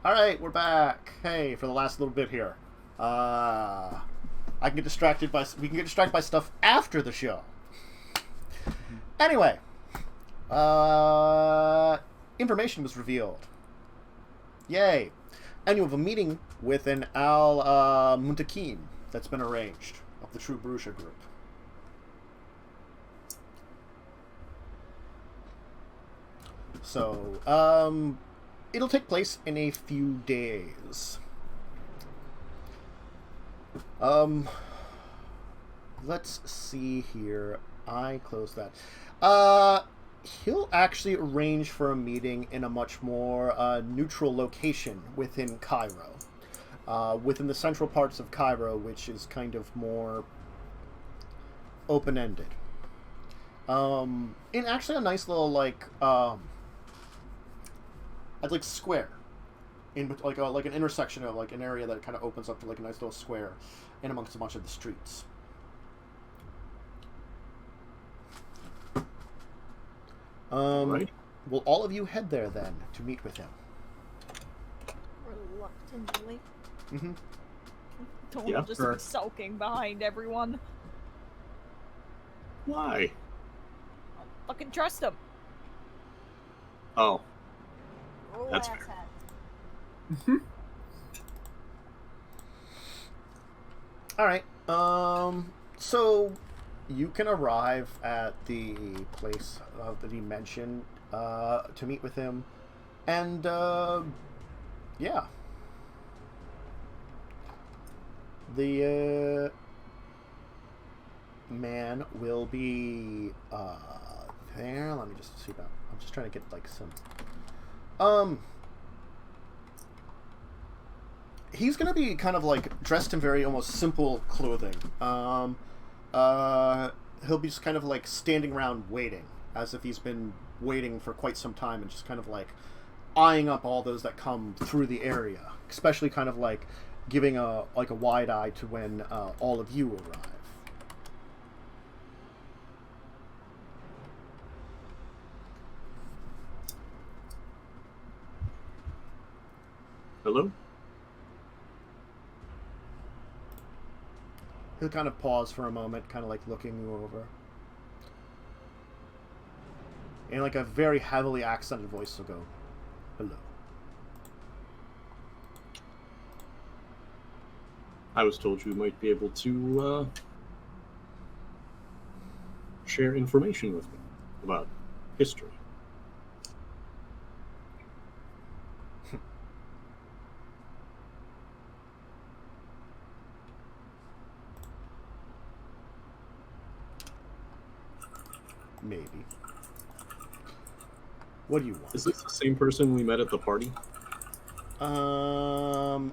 Alright, we're back. Hey, for the last little bit here. I can get distracted by... We can get distracted by stuff after the show. Anyway. Information was revealed. Yay. And you have a meeting with an al-mutaqim that's been arranged of the True Borussia group. So, it'll take place in a few days. Let's see here. I closed that. He'll actually arrange for a meeting in a much more neutral location within Cairo. Within the central parts of Cairo, which is kind of more open-ended. In actually a nice little, I'd like square, in like an intersection of like an area that kind of opens up to like a nice little square, in amongst a bunch of the streets. Right. Will all of you head there then to meet with him? Reluctantly. Mm-hmm. Don't Yeah, just sure. be sulking behind everyone. Why? Fucking trust him. Oh, Oh, That's ass fair. hat. All right. So you can arrive at the place that he mentioned to meet with him, and yeah, the man will be there. Let me just see about. I'm just trying to get like some. He's gonna be kind of like dressed in very almost simple clothing. He'll be just kind of like standing around waiting, as if he's been waiting for quite some time, and just kind of like eyeing up all those that come through the area, especially kind of like giving a wide eye to when all of you arrive. hello? He'll kind of pause for a moment, kind of like looking you over. In like a very heavily accented voice, he'll go, "Hello." I was told you might be able to share information with me about history. Maybe. What do you want? Is this the same person we met at the party? The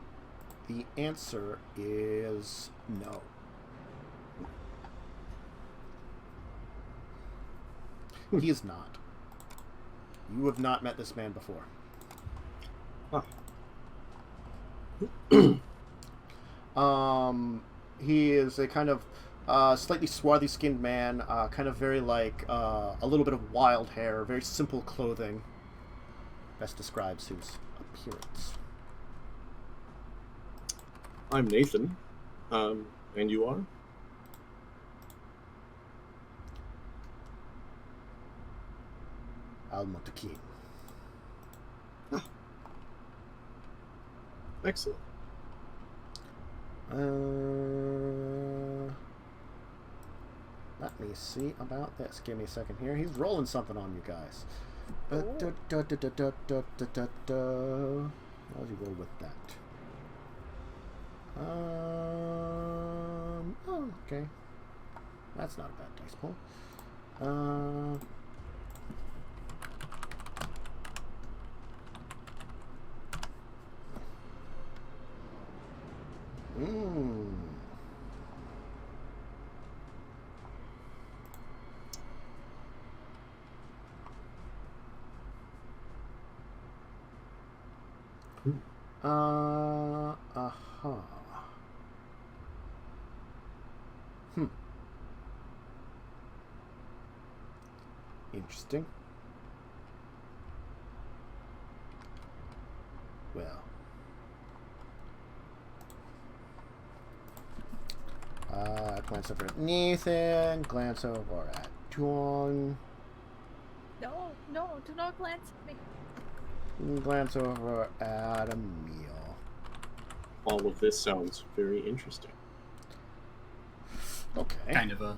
answer is no. He is not. You have not met this man before. He is a kind of slightly swarthy-skinned man, kind of very like a little bit of wild hair, very simple clothing. Best describes his appearance. I'm Nathan. And you are? Al-mutaqim. Excellent. Let me see about this. Give me a second here. He's rolling something on you guys. How does he roll with that? Oh, okay. That's not a bad dice pull. Uh-huh. Interesting. Well, Glance over at Nathan. Glance over at Dawn. No, no, do not glance at me. Glance over at Emil. All of this sounds very interesting. Okay. Kind of a.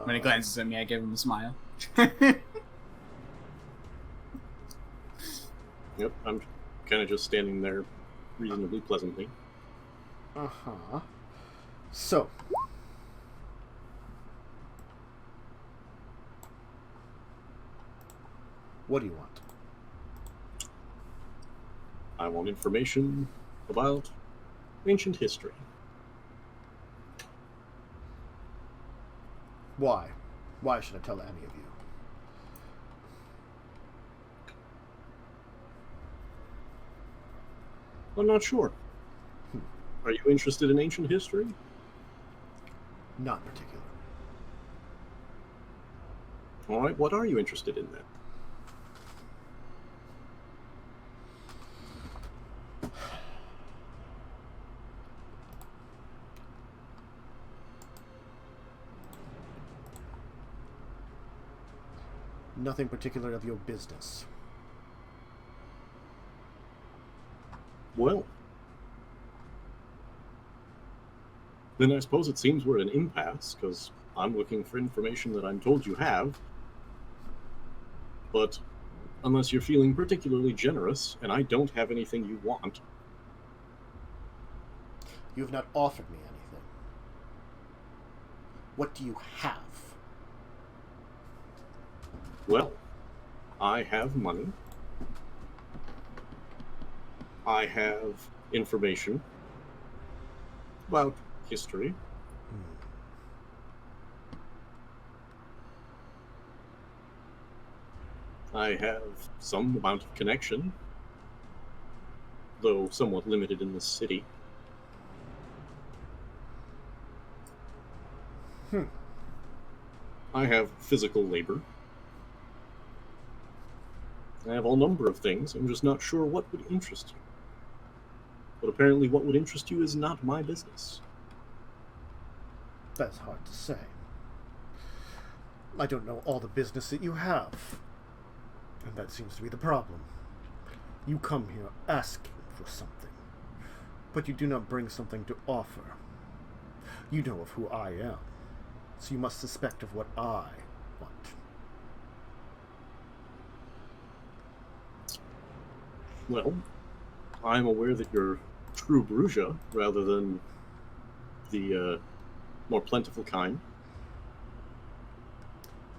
When he glances at me, I give him a smile. Yep, I'm kind of just standing there reasonably pleasantly. Uh-huh. So. What do you want? I want information about ancient history. Why? Why should I tell any of you? I'm not sure. Are you interested in ancient history? Not in particular. All right, what are you interested in then? Nothing particular of your business. Well, then I suppose it seems we're at an impasse, because I'm looking for information that I'm told you have. But unless you're feeling particularly generous, and I don't have anything you want. You have not offered me anything. What do you have? Well, I have money. I have information about history. I have some amount of connection, though somewhat limited in this city. I have physical labor. I have a number of things. I'm just not sure what would interest you. But apparently what would interest you is not my business. That's hard to say. I don't know all the business that you have. And that seems to be the problem. You come here asking for something, but you do not bring something to offer. You know of who I am, so you must suspect of what I want. Well, I'm aware that you're true Bruja rather than the more plentiful kind.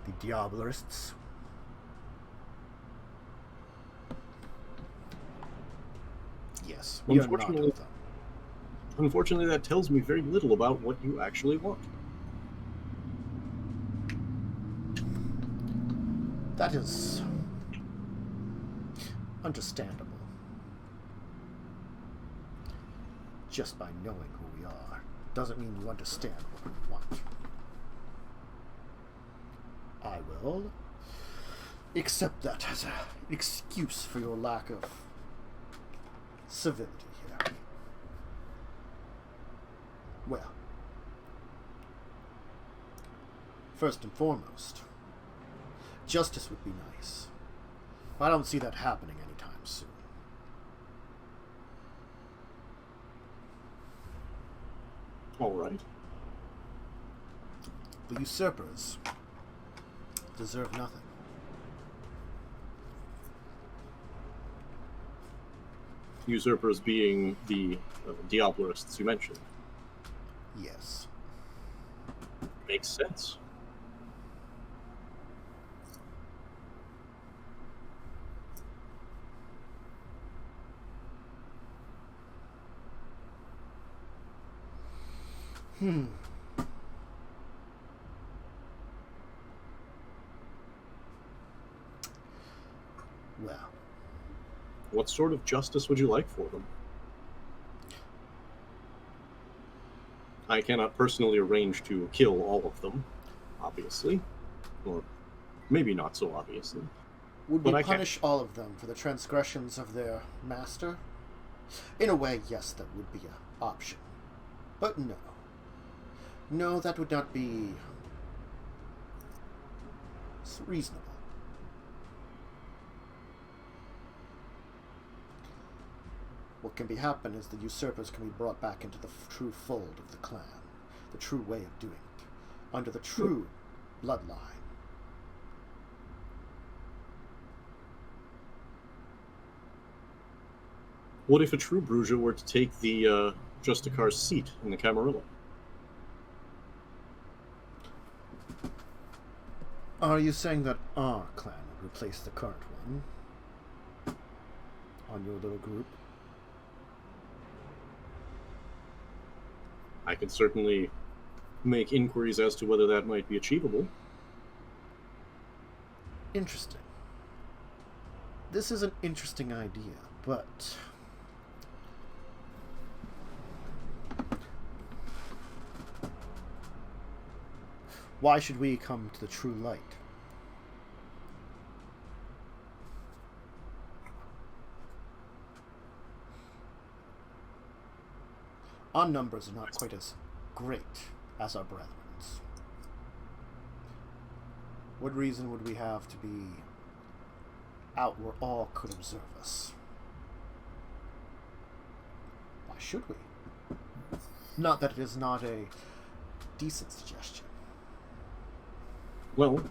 The Diablerists. Yes, we are not of them. Unfortunately, that tells me very little about what you actually want. That is understandable. Just by knowing who we are doesn't mean you understand what we want. I will accept that as an excuse for your lack of civility here. Well, first and foremost, justice would be nice. I don't see that happening anytime soon. All right. The usurpers deserve nothing. Usurpers being the Diablerists you mentioned. Yes. Makes sense. Well, What sort of justice would you like for them? I cannot personally arrange to kill all of them, obviously. Or maybe not so obviously. would But we I can't- punish all of them for the transgressions of their master? In a way, yes, that would be option. But no. No, that would not be reasonable. What can be happen is the usurpers can be brought back into the true fold of the clan, the true way of doing it, under the true bloodline. What if a true Bruja were to take the Justicar's seat in the Camarilla? Are you saying that our clan would replace the current one? On your little group? I could certainly make inquiries as to whether that might be achievable. Interesting. This is an interesting idea, but why should we come to the true light? Our numbers are not quite as great as our brethren's. What reason would we have to be out where all could observe us? Why should we? Not that it is not a decent suggestion. Well,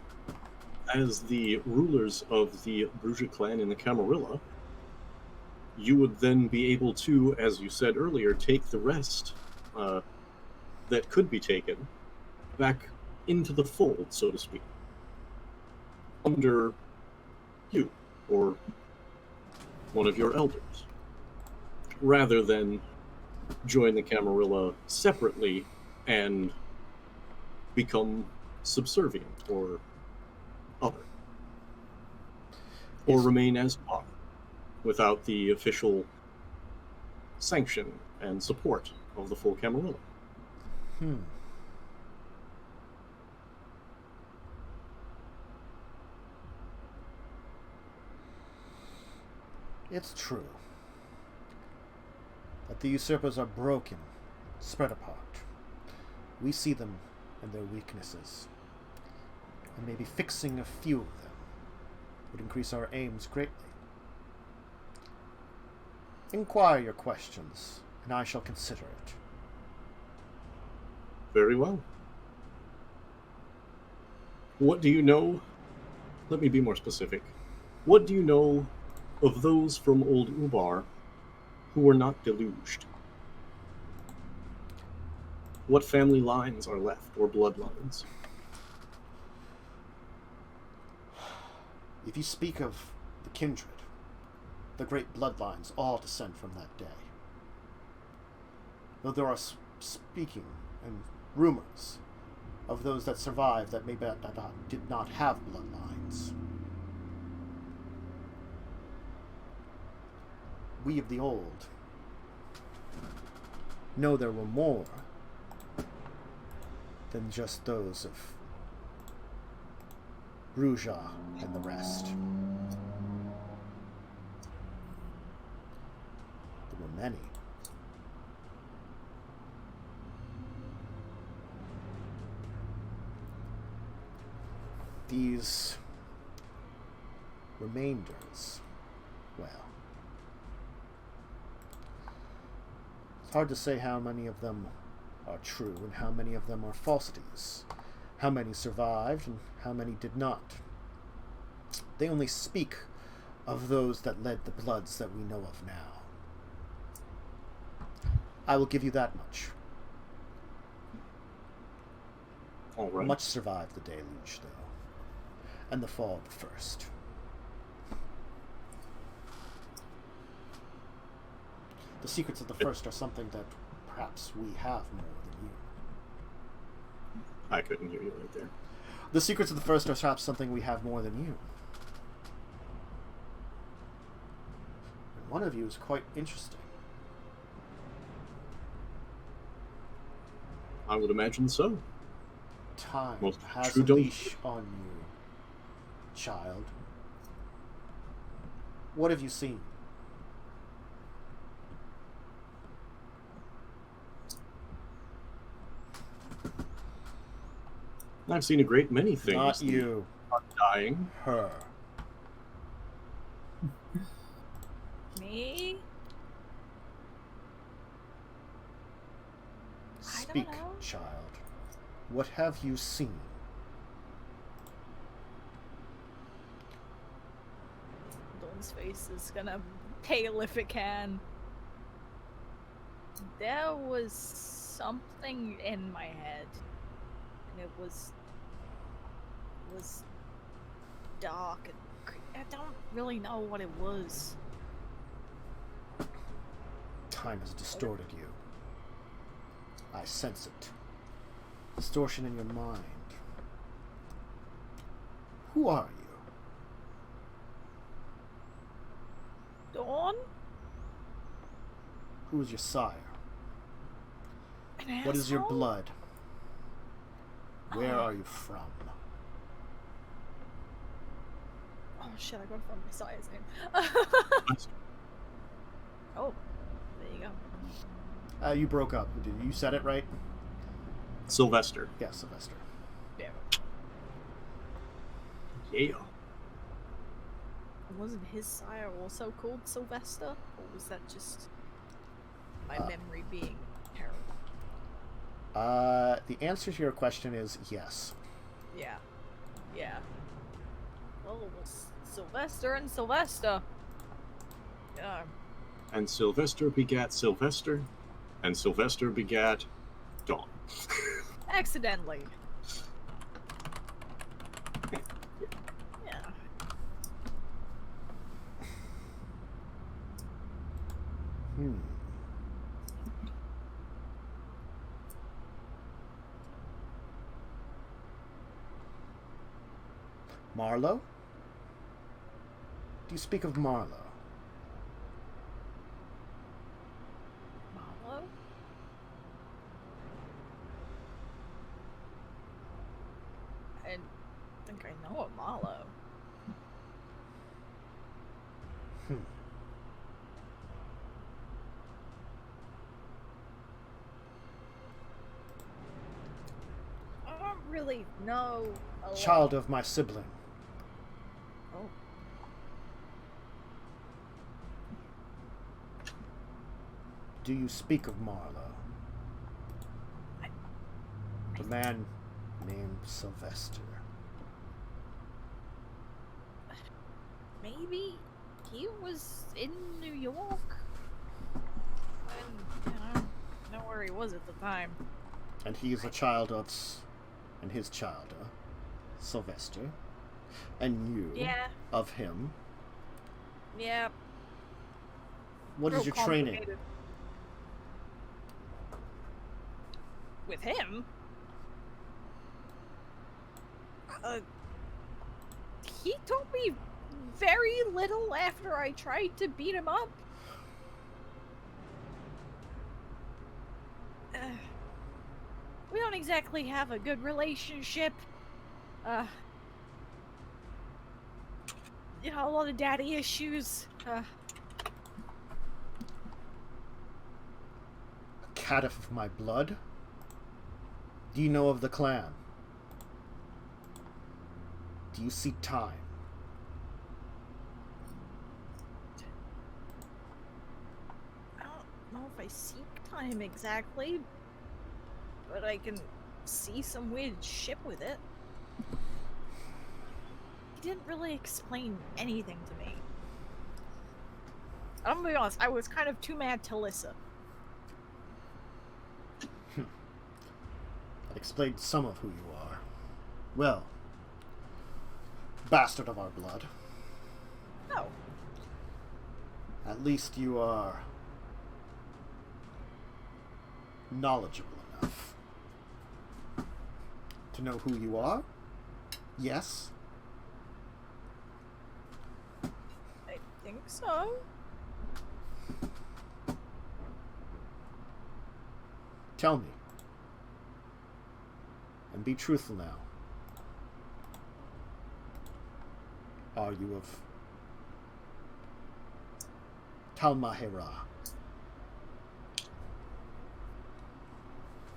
as the rulers of the Bruja clan in the Camarilla, you would then be able to, as you said earlier, take the rest that could be taken back into the fold, so to speak, under you or one of your elders, rather than join the Camarilla separately and become subservient or other, or remain as are without the official sanction and support of the full Camarilla. It's true that the usurpers are broken, spread apart. We see them and their weaknesses, and maybe fixing a few of them would increase our aims greatly. Inquire your questions, and I shall consider it. Very well. What do you know? Let me be more specific. What do you know of those from Old Ubar who were not deluged? What family lines are left, or bloodlines? If you speak of the kindred, the great bloodlines all descend from that day. Though there are speaking and rumors of those that survived that maybe did not have bloodlines. We of the old know there were more than just those of Bruja and the rest. There were many. These remainders, well, it's hard to say how many of them are true and how many of them are falsities, how many survived and how many did not. They only speak of those that led the bloods that we know of now. I will give you that much. All right. Much survived the deluge, though, and the fall of the first. The secrets of the first are something that perhaps we have more than you. I couldn't hear you right there. The secrets of the first are perhaps something we have more than you. And one of you is quite interesting. I would imagine so. Time Most has true a don't. leash on you, child. What have you seen? I've seen a great many things. Not you. Dying. Her. Me? I Speak, don't know. child. What have you seen? Dawn's face is gonna pale if it can. There was something in my head, and it was dark and I don't really know what it was. Time has distorted you. I sense it. Distortion in your mind. Who are you? Dawn? Who is your sire? An What is your asshole? blood? Where Oh. are you from? Oh shit, I got from my sire's name. Oh, there you go. You broke up. You said it right? Sylvester. Yeah, Sylvester. Yeah. Yeah. Wasn't his sire also called Sylvester? Or was that just my memory being terrible? The answer to your question is yes. Yeah. Yeah. Well, it was Sylvester and Sylvester. Yeah. And Sylvester begat Sylvester, and Sylvester begat Dawn. Accidentally. Yeah. Marlowe? Do you speak of Marlowe? Marlowe? I think I know a Marlowe. I don't really know a lot. Child of my sibling. Oh. Do you speak of Marlowe? The man named Sylvester. Maybe he was in New York. And I don't know where he was at the time. And he is a child of... And his child, Sylvester. And you, Yeah. of him. Yeah. What is real your training? complicated. With him? He told me very little after I tried to beat him up. We don't exactly have a good relationship. You know, a lot of daddy issues. A caitiff of my blood? Do you know of the clan? Do you seek time? I don't know if I seek time exactly, but I can see some weird shit with it. He didn't really explain anything to me. I'm gonna be honest, I was kind of too mad to listen. That explains some of who you are. Well, bastard of our blood. No. At least you are knowledgeable enough to know who you are? Yes? I think so. Tell me. And be truthful now. Are you of tal'mahe'ra?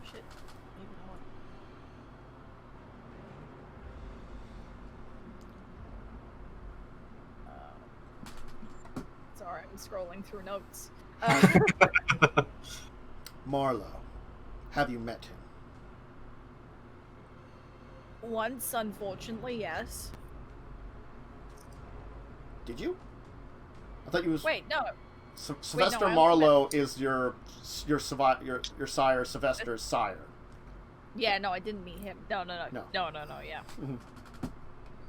Shit. Maybe I'm scrolling through notes. Marlowe, have you met him? Once, unfortunately, yes. Did you? I thought you was. Wait, no. Sylvester I Marlowe is your sire, Sylvester's sire. Yeah, no, I didn't meet him. No, yeah. Mhm.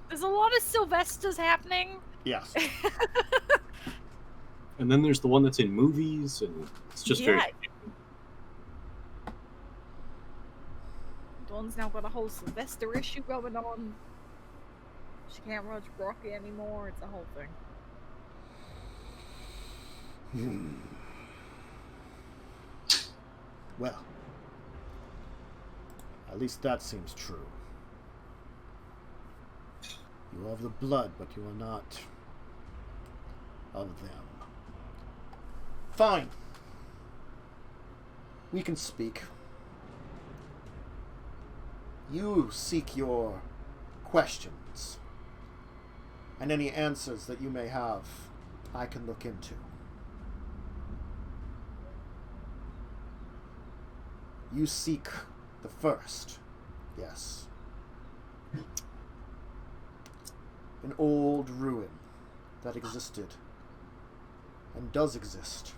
There's a lot of Sylvesters happening. Yes. And then there's the one that's in movies, and it's just very... Dawn's now got a whole Sylvester issue going on. She can't watch Rocky anymore. It's a whole thing. Well, at least that seems true. You are of the blood, but you are not of them. Fine. We can speak. You seek your questions, and any answers that you may have, I can look into. You seek the first, yes. An old ruin that existed and does exist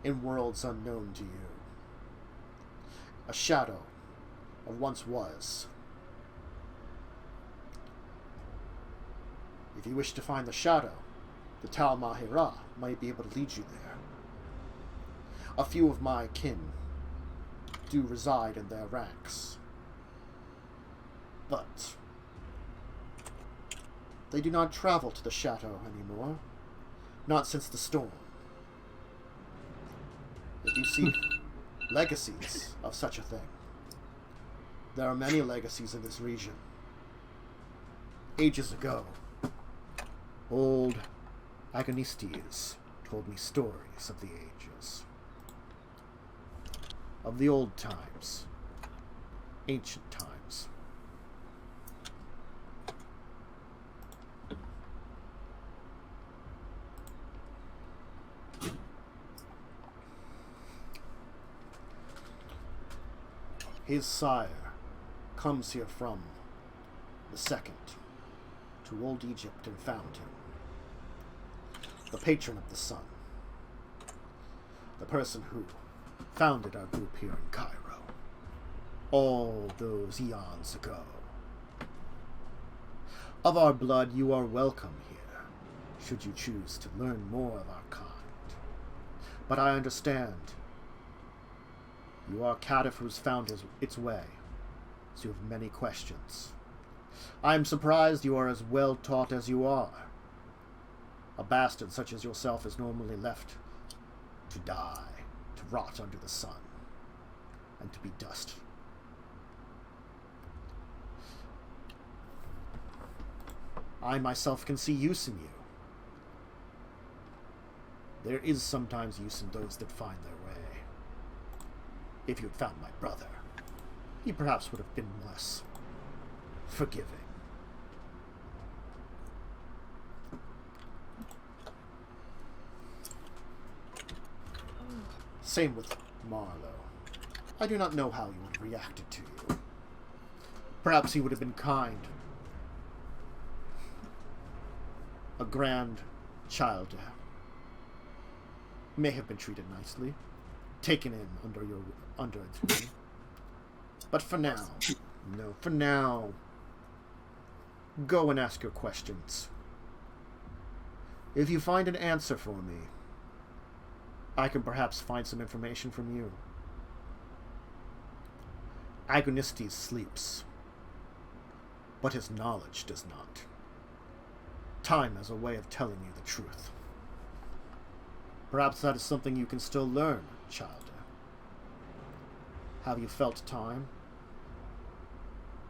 in worlds unknown to you. A shadow of once was. If you wish to find the shadow, the tal'mahe'ra might be able to lead you there. A few of my kin do reside in their ranks, but they do not travel to the shadow anymore, not since the storm. If you seek legacies of such a thing, there are many legacies in this region. Ages ago, old agonistes told me stories of the ages. Of the old times. Ancient times. His sire comes here from the second to old Egypt and found him. The patron of the sun. The person who founded our group here in Cairo. All those eons ago. Of our blood, you are welcome here, should you choose to learn more of our kind. But I understand you are a catif who's found its way, so you have many questions. I am surprised you are as well taught as you are. A bastard such as yourself is normally left to die, to rot under the sun, and to be dust. I myself can see use in you. There is sometimes use in those that find their way. If you had found my brother, he perhaps would have been less forgiving. Same with Marlowe. I do not know how he would have reacted to you. Perhaps he would have been kind. A grand child may have been treated nicely, taken in under its wing. But for now, go and ask your questions. If you find an answer for me, I can perhaps find some information from you. Agonistes sleeps, but his knowledge does not. Time has a way of telling you the truth. Perhaps that is something you can still learn, child. Have you felt time?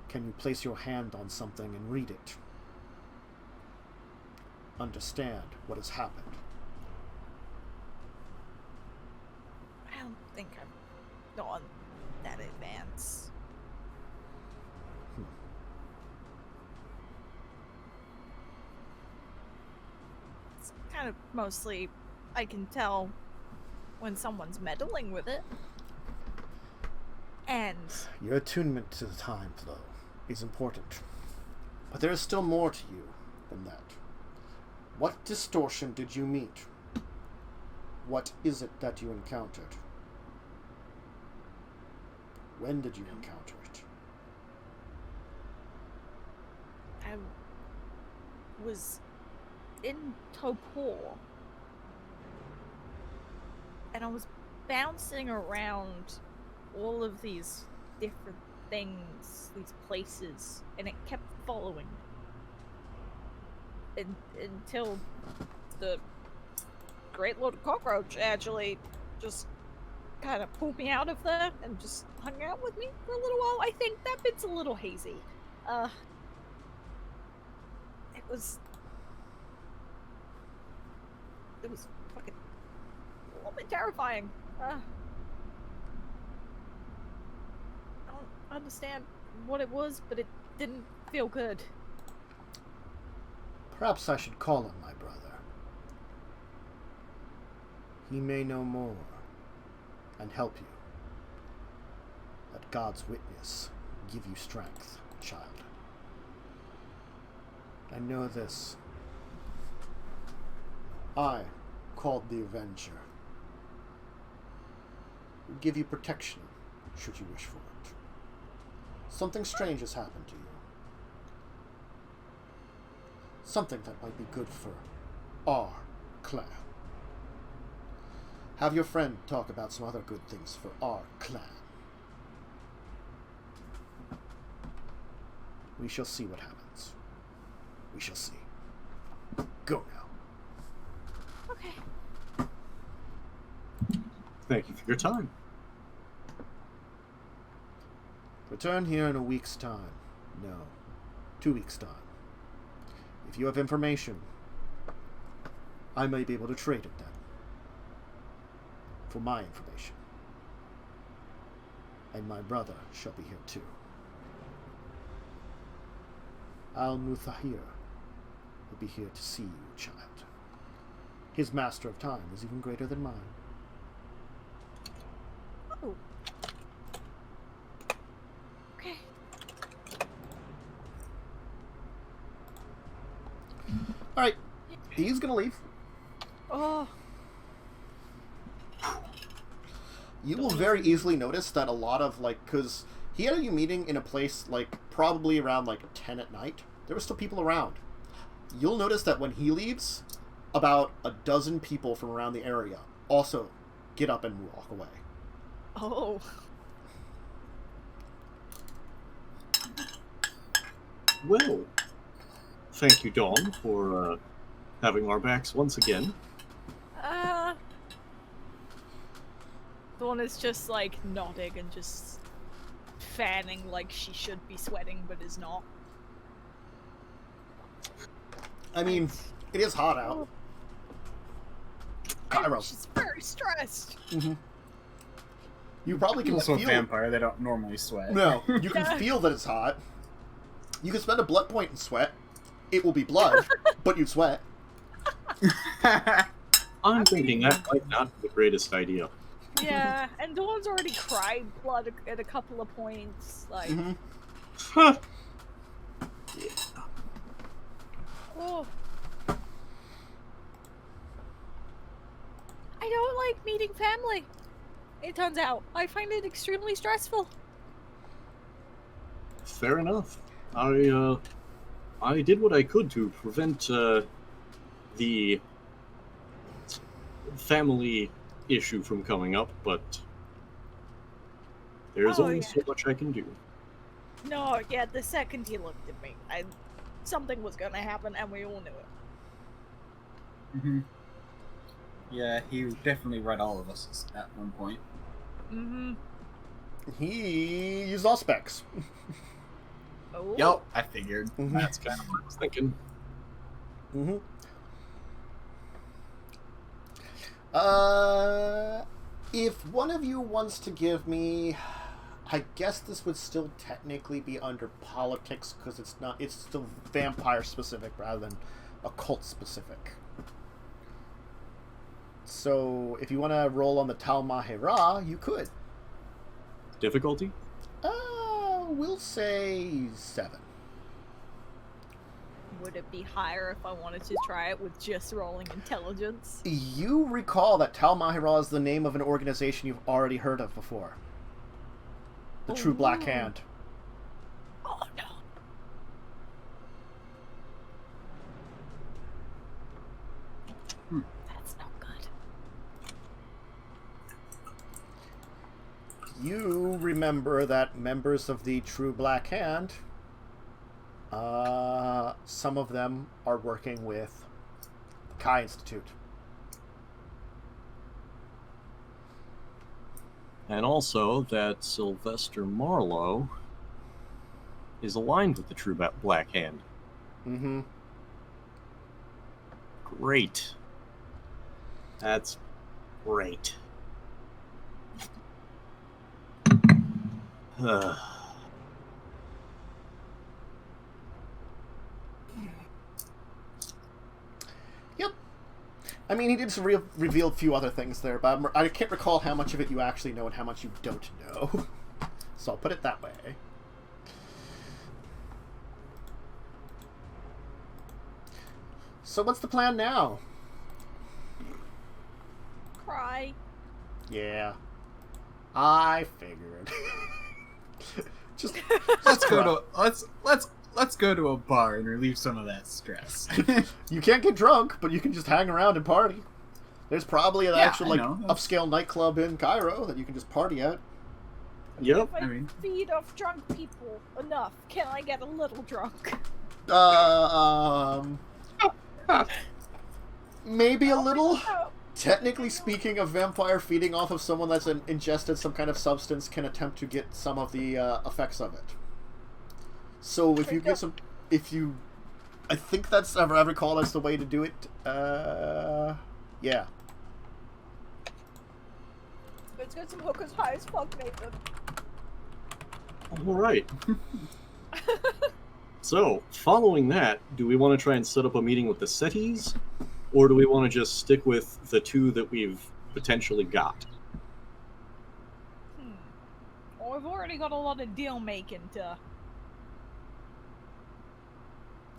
Can you place your hand on something and read it? Understand what has happened? I don't think I've gone that advanced. It's kind of mostly I can tell when someone's meddling with it. And Your attunement to the time flow is important. But there is still more to you than that. What distortion did you meet? What is it that you encountered? When did you encounter it? I was in Topor. And I was bouncing around all of these different things, these places, and it kept following me. Until the Great Lord Cockroach actually just kind of pulled me out of there and just hung out with me for a little while. I think that bit's a little hazy. It was fucking a little bit terrifying. I don't understand what it was, but it didn't feel good. Perhaps I should call on my brother. He may know more and help you. Let God's witness give you strength, child. I know this. I, called the Avenger, will give you protection should you wish for it. Something strange has happened to you. Something that might be good for our clan. Have your friend talk about some other good things for our clan. We shall see what happens. We shall see. Go now. Okay. Thank you for your time. Return here in a week's time. No, 2 weeks' time. If you have information, I may be able to trade it then. For my information. And my brother shall be here too. Al-mutaqim will be here to see you, child. His master of time is even greater than mine. Oh. Okay. Alright, he's gonna leave. Oh. You will very easily notice that a lot of, because he had you meeting in a place, probably around, 10 at night. There were still people around. You'll notice that when he leaves, about a dozen people from around the area also get up and walk away. Oh. Well, thank you, Dawn, for having our backs once again. Dawn is just, nodding and just fanning like she should be sweating but is not. I mean, it is hot out. Cairo. She's very stressed. Mm-hmm. You probably can Also feel... a vampire, they don't normally sweat. No, you can feel that it's hot. You can spend a blood point and sweat. It will be blood, but you'd sweat. I'm thinking that might not be the greatest idea. Yeah, and Dawn's already cried blood at a couple of points. Mm-hmm. Huh. Oh. I don't like meeting family. It turns out I find it extremely stressful. Fair enough. I did what I could to prevent the family issue from coming up, but there's only so much I can do. No, yeah, the second he looked at me, something was gonna happen, and we all knew it. Mm-hmm. Yeah, he definitely read all of us at one point. Mm-hmm. He used all specs. Oh. Yup, I figured. Mm-hmm. That's kind of what I was thinking. Mm-hmm. If one of you wants to give me, I guess this would still technically be under politics because it's still vampire specific rather than occult specific. So if you want to roll on the tal'mahe'ra, you could. Difficulty? We'll say 7. Would it be higher if I wanted to try it with just rolling intelligence? You recall that tal'mahe'ra is the name of an organization you've already heard of before. The True Black Hand. Oh no. That's not good. You remember that members of the True Black Hand, some of them are working with the Kai Institute. And also that Sylvester Marlowe is aligned with the True Black Hand. Mm-hmm. Great. That's great. Yep. I mean, he did reveal a few other things there, but I can't recall how much of it you actually know and how much you don't know. So I'll put it that way. So what's the plan now? Cry. Yeah. I figured. just Let's go to a bar and relieve some of that stress. You can't get drunk, but you can just hang around and party. There's probably an actual upscale nightclub in Cairo that you can just party at. Yep. If I feed off drunk people enough, can I get a little drunk? Maybe a little. Technically speaking, a vampire feeding off of someone that's ingested some kind of substance can attempt to get some of the effects of it. So if you get some, I think that's, I recall that's the way to do it. Yeah. Let's get some hookers high as fuck, Nathan. All right. So, following that, do we want to try and set up a meeting with the Setties? Or do we want to just stick with the 2 that we've potentially got? Well, we've already got a lot of deal making to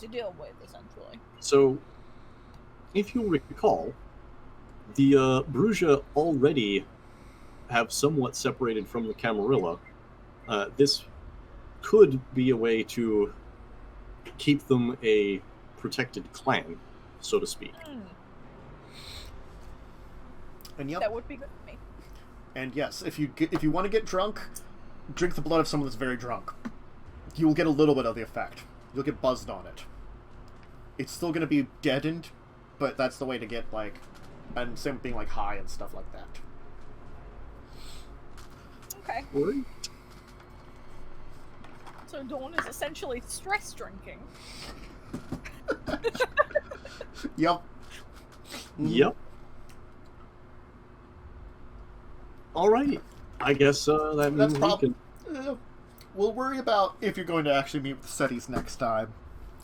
deal with, essentially. So, if you'll recall, the Bruges already have somewhat separated from the Camarilla. This could be a way to keep them a protected clan, so to speak. And yep. That would be good for me. And yes, if you want to get drunk, drink the blood of someone that's very drunk. You will get a little bit of the effect. You'll get buzzed on it. It's still going to be deadened, but that's the way to get, like, and same being, like, high and stuff like that. Okay. Right. So Dawn is essentially stress drinking. Yep. Yep. Alrighty. I guess that means we can... We'll worry about if you're going to actually meet with the Setties next time,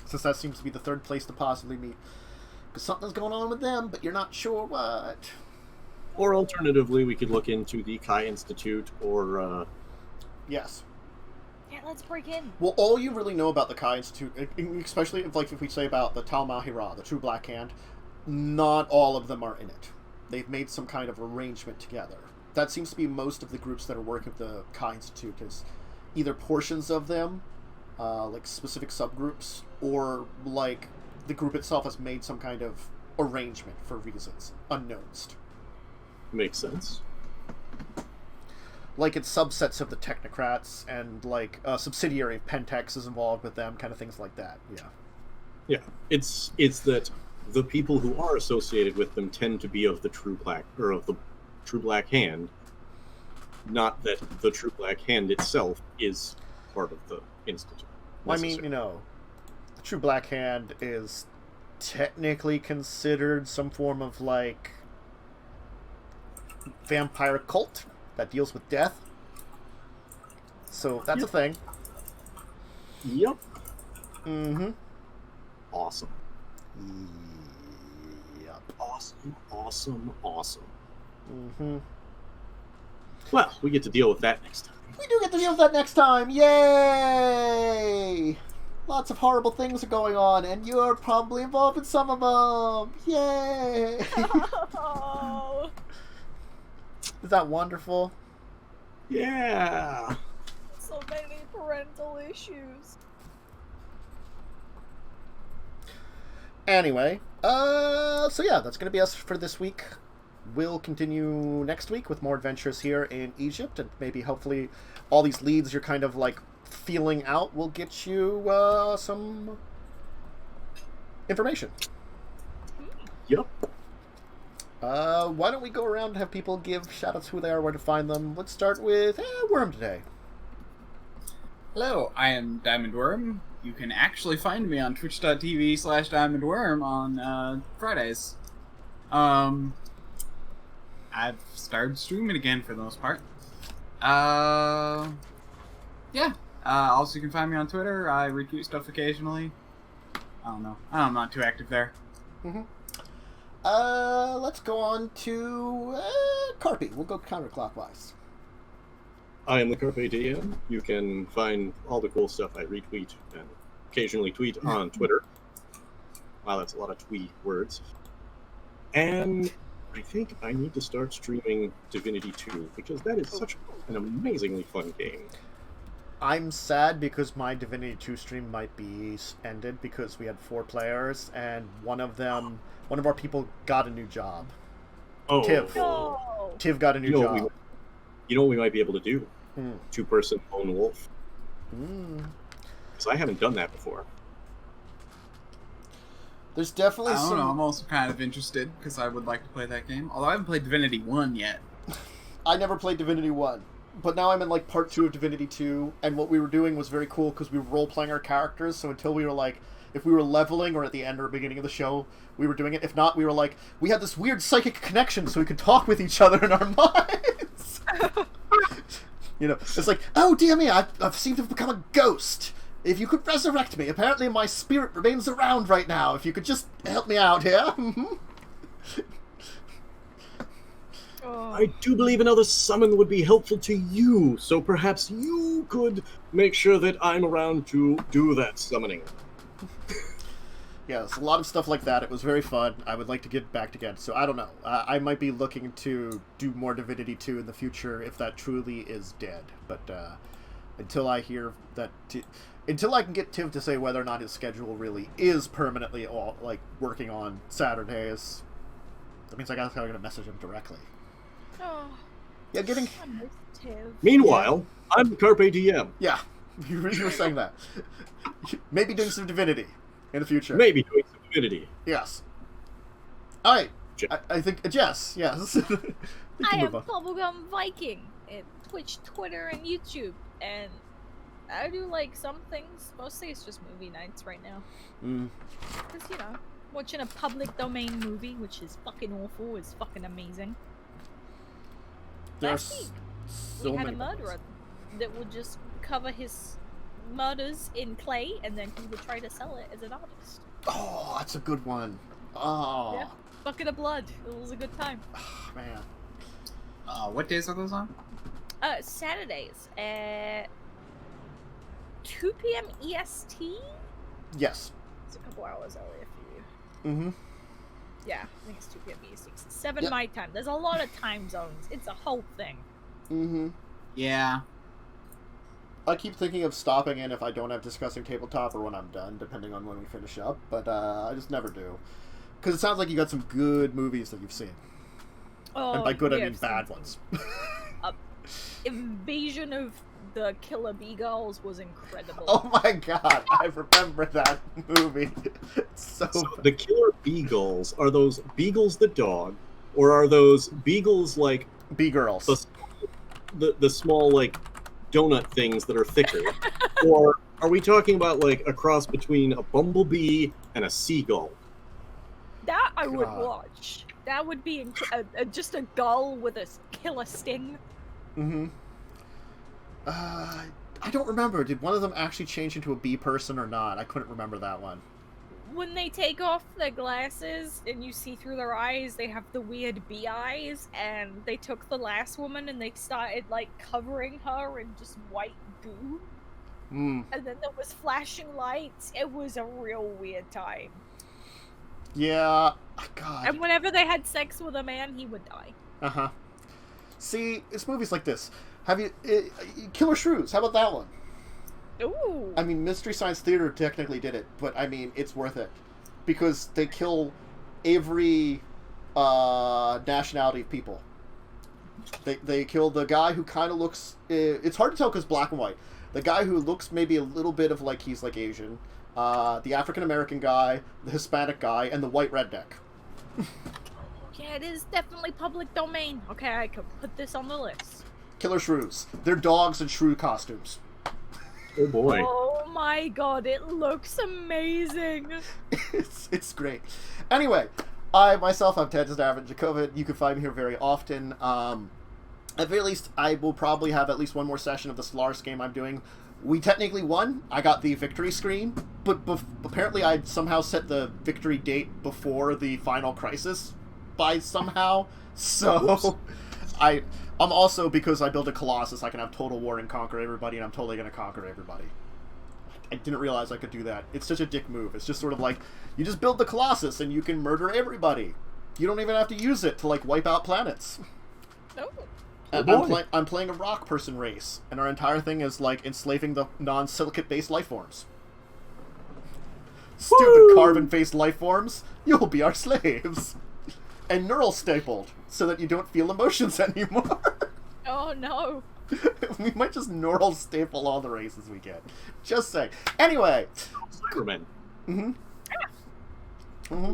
since that seems to be the third place to possibly meet. Because something's going on with them, but you're not sure what. Or alternatively, we could look into the Kai Institute, or... Yes. Yeah, let's break in. Well, all you really know about the Kai Institute, especially if we say about the tal'mahe'ra, the True Black Hand, not all of them are in it. They've made some kind of arrangement together. That seems to be most of the groups that are working with the Kai Institute, is either portions of them, like specific subgroups, or like the group itself has made some kind of arrangement for reasons unknowns. Makes sense. Like it's subsets of the technocrats, and like a subsidiary of Pentex is involved with them, kind of things like that. Yeah. Yeah, it's that the people who are associated with them tend to be of the True Black Hand, not that the True Black Hand itself is part of the Institute. Well, I mean, the True Black Hand is technically considered some form of like vampire cult that deals with death. So that's a thing. Yep. Mm-hmm. Awesome. Yep. Awesome. awesome, awesome, awesome. Mm-hmm. Well, we get to deal with that next time. We do get to deal with that next time. Yay! Lots of horrible things are going on, and you're probably involved in some of them. Yay! Oh. Is that wonderful? Yeah. So many parental issues. Anyway, so yeah, that's gonna be us for this week. We'll continue next week with more adventures here in Egypt, and maybe hopefully all these leads you're kind of like feeling out will get you some information. Yep. Why don't we go around and have people give shout-outs who they are, where to find them. Let's start with Worm today. Hello, I am Diamond Worm. You can actually find me on twitch.tv/DiamondWorm on Fridays. I've started streaming again for the most part. Yeah. Also, you can find me on Twitter. I retweet stuff occasionally. I don't know. I'm not too active there. Mm-hmm. Let's go on to Carpy. We'll go counterclockwise. I am the Carpe Diem. You can find all the cool stuff I retweet and occasionally tweet on Twitter. Wow, that's a lot of twee words. And I think I need to start streaming Divinity 2, because that is such an amazingly fun game. I'm sad because my Divinity 2 stream might be ended because we had 4 players, and one of our people got a new job. Oh, Tiv. No. Tiv got a new job. You know what we might be able to do? 2-person lone wolf. Because I haven't done that before. There's definitely I don't some... know, I'm also kind of interested, because I would like to play that game. Although I haven't played Divinity 1 yet. I never played Divinity 1. But now I'm in, like, part 2 of Divinity 2, and what we were doing was very cool, because we were role-playing our characters, so until we were, like, if we were leveling, or at the end or beginning of the show, we were doing it. If not, we were, like, we had this weird psychic connection, so we could talk with each other in our minds! You know, it's like, oh, dear me, I've seemed to have become a ghost! If you could resurrect me, apparently my spirit remains around right now. If you could just help me out here. I do believe another summon would be helpful to you, so perhaps you could make sure that I'm around to do that summoning. Yes, a lot of stuff like that. It was very fun. I would like to get back again. So I don't know. I might be looking to do more Divinity 2 in the future if that truly is dead. But until I hear that... Until I can get Tiv to say whether or not his schedule really is permanently all like working on Saturdays, that means I gotta message him directly. Oh. Yeah, getting. I miss Tiv. Meanwhile, I'm the Carpe Diem. Yeah, you were saying that. Maybe doing some Divinity in the future. Maybe doing some Divinity. Yes. All right. Jess. I think Jess. Yes. We can I am move on. Bubblegum Viking in Twitch, Twitter, and YouTube, and I do like some things. Mostly it's just movie nights right now. Because, you know, watching a public domain movie, which is fucking awful, is fucking amazing. Last week, we had a murderer that would just cover his murders in clay, and then he would try to sell it as an artist. Oh, that's a good one. Oh. Yeah. Bucket of blood. It was a good time. Oh, man. What days are those on? Saturdays at 2 p.m. EST? Yes. It's a couple hours earlier for you. Mm-hmm. Yeah, I think it's 2 p.m. EST. 7 my time. There's a lot of time zones. It's a whole thing. Mm-hmm. Yeah. I keep thinking of stopping in if I don't have discussing tabletop or when I'm done, depending on when we finish up, but I just never do. Because it sounds like you got some good movies that you've seen. Oh, And by good, I we mean have bad some- ones. Invasion of the Killer Bee Girls was incredible. Oh my god, I remember that movie. It's so the killer beagles, are those beagles the dog, or are those beagles like B-girls. the small like donut things that are thicker? Or are we talking about like a cross between a bumblebee and a seagull? That I would God. watch. That would be just a gull with a killer sting. Mm-hmm. I don't remember. Did one of them actually change into a bee person or not? I couldn't remember that one. when they take off their glasses and you see through their eyes, they have the weird bee eyes, and they took the last woman and they started, like, covering her in just white goo. Mm. And then there was flashing lights. It was a real weird time. Yeah. God. And whenever they had sex with a man, he would die. Uh-huh. See, it's movies like this. Have you... Killer Shrews, how about that one? Ooh. I mean, Mystery Science Theater technically did it, but, I mean, it's worth it. Because they kill every nationality of people. They kill the guy who kind of looks... it's hard to tell because black and white. The guy who looks maybe a little bit of like he's like Asian. The African-American guy, the Hispanic guy, and the white redneck. Yeah, it is definitely public domain. Okay, I could put this on the list. Killer Shrews. They're dogs in shrew costumes. Oh boy. Oh my god, it looks amazing. It's great. Anyway, I'm Ted Dracovin. You can find me here very often. At very least, I will probably have at least one more session of the Solaris game I'm doing. We technically won. I got the victory screen, but apparently I somehow set the victory date before the final crisis by somehow. So I'm also, because I built a Colossus, I can have total war and conquer everybody, and I'm totally going to conquer everybody. I didn't realize I could do that. It's such a dick move. It's just sort of like, you just build the Colossus and you can murder everybody. You don't even have to use it to, like, wipe out planets. Oh. I'm playing a rock person race, and our entire thing is, like, enslaving the non-silicate-based life forms. Stupid carbon-based life forms, you'll be our slaves. And neural stapled, so that you don't feel emotions anymore. Oh no. We might just neural staple all the races we get. Just saying. Anyway. Cybermen. Mm-hmm. Mm-hmm.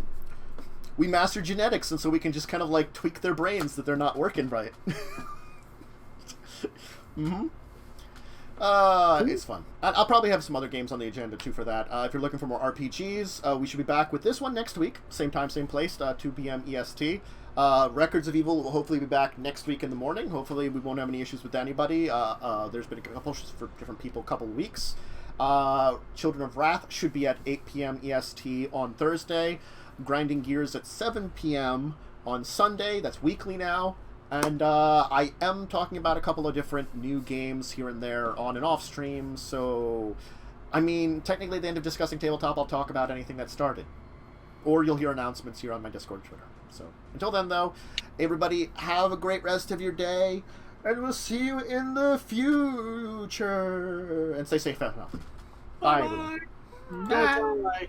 We master genetics, and so we can just kind of, like, tweak their brains that they're not working right. Mm-hmm. It's fun. And I'll probably have some other games on the agenda, too, for that. If you're looking for more RPGs, we should be back with this one next week. Same time, same place, 2 p.m. EST. Records of Evil will hopefully be back next week in the morning. Hopefully we won't have any issues with anybody. There's been a couple for different people, a couple of weeks. Children of Wrath should be at 8 p.m. EST on Thursday. Grinding Gears at 7 p.m. on Sunday. That's weekly now. And I am talking about a couple of different new games here and there on and off stream. So, I mean, technically at the end of Discussing Tabletop, I'll talk about anything that started. Or you'll hear announcements here on my Discord, Twitter. So, until then, though, everybody have a great rest of your day. And we'll see you in the future. And stay safe. Bye. Bye. Bye.